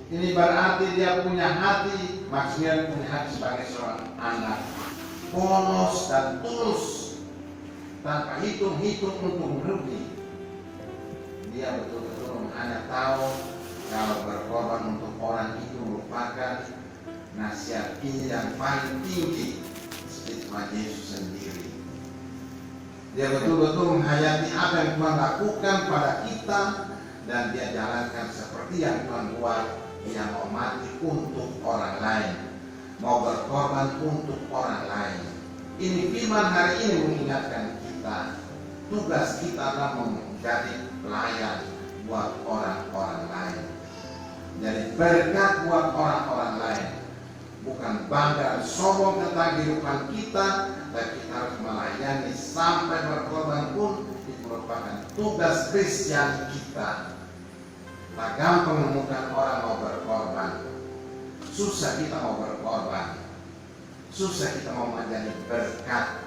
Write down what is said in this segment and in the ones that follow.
Ini berarti dia punya hati, maksudnya punya hati sebagai seorang anak, polos dan tulus, tanpa hitung-hitung untuk merugi. Dia betul-betul hanya tahu kalau berkorban untuk orang itu merupakan nasihat ini yang paling tinggi, seperti Tuhan Yesus sendiri. Dia betul-betul menghayati apa yang Tuhan lakukan pada kita, dan dia jalankan seperti yang Tuhan buat. Dia mau mati untuk orang lain, mau berkorban untuk orang lain. Ini firman hari ini mengingatkan kita, tugas kita adalah menjadi pelayan buat orang-orang lain. Jadi berkat buat orang-orang lain, bukan bangga dan sombong tentang kehidupan kita, tapi kita harus melayani sampai berkorban pun. Itu merupakan tugas Kristiani kita. Tak gampang menemukan orang mau berkorban. Susah kita mau berkorban. Susah kita mau menjadi berkat.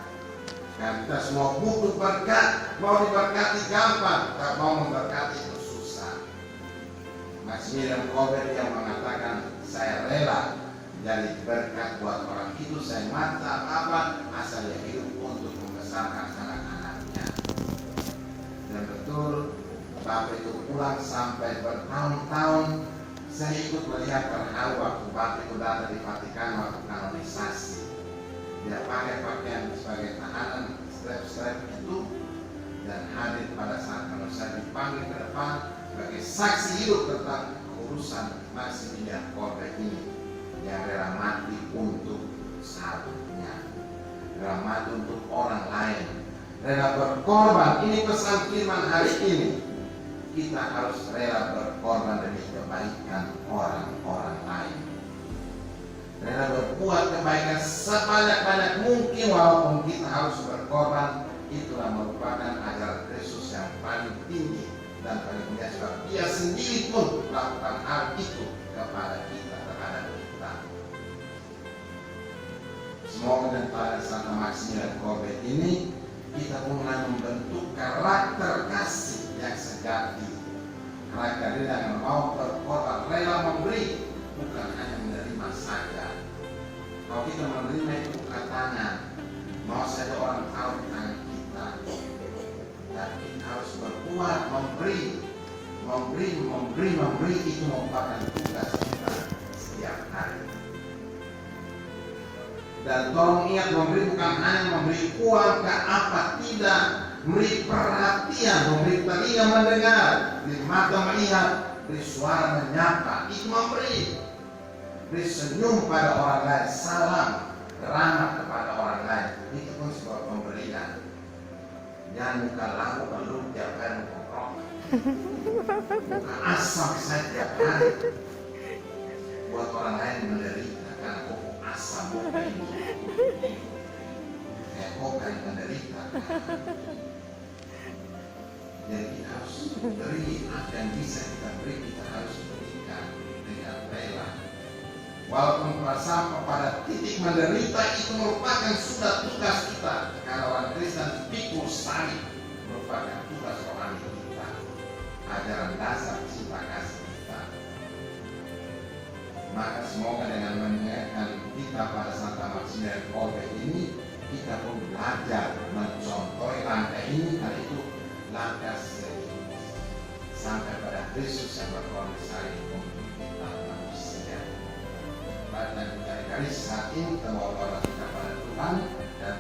Karena kita semua butuh berkat. Mau diberkati gampang, tak mau memberkati itu susah. Maximilian Kolbe yang mengatakan, saya rela jadi berkat buat orang itu. Saya mati apa asal dia hidup untuk membesarkan anak-anaknya. Dan betul, Bapak itu pulang sampai bertahun-tahun. Saya ikut melihat terharu waktu Bapak itu datang di Vatikan waktu kanonisasi. Dia pakai pakaian sebagai tahanan strap-strap itu, dan hadir pada saat kanonisasi, dipanggil ke depan sebagai saksi hidup tentang urusan Maximilian Kolbe ini. Yang rela mati untuk sahabatnya, rela mati untuk orang lain, rela berkorban. Ini pesan firman hari ini. Kita harus rela berkorban demi kebaikan orang-orang lain. Rela berbuat kebaikan sebanyak-banyak mungkin walaupun kita harus berkorban. Itulah merupakan ajaran Kristus yang paling tinggi dan paling mulia, sebab dia sendiri pun melakukan hal itu kepada kita, terhadap kita. Semoga dengan pada Santa Maximilian Kolbe ini kita mulai membentuk karakter kasih yang sejati, karakter yang mau berkorban, rela memberi, bukan hanya menerima saja. Kalau kita menerima itu bukan tangan, mau saja orang tahu di tangan kita, tapi kita harus berbuat, memberi itu merupakan tugas kita setiap hari. Dan tolong ingat, memberi bukan hanya memberi uang ke apa, tidak. Beri perhatian, memberi telinga mendengar, beri mata melihat, beri suara menyapa, itu memberi. Beri senyum pada orang lain, salam, ramah kepada orang lain, itu pun sebuah pemberian. Jangan buka lalu lalu tiap hari mengkokrok, buka asam saya tiap hari, buat orang lain menderita karena pokok asam bukan ini, kayak koka yang menderita. Jadi kita harus beri apa yang bisa kita beri, kita harus berikan dengan rela. Walaupun perasaan pada titik menderita itu merupakan sudah tugas kita. Karena orang Kristen pikul salib merupakan tugas rohani kita, ajaran dasar cinta kasih kita. Maka semoga dengan mengingatkan kita pada Santa Maximilian Kolbe ini, kita pun belajar mencontoh langkah ini, hal itu langkah serius sampai pada Kristus yang berkorban salib untuk kita manusia. Dan dari saat ini kita mau kita pada Tuhan dan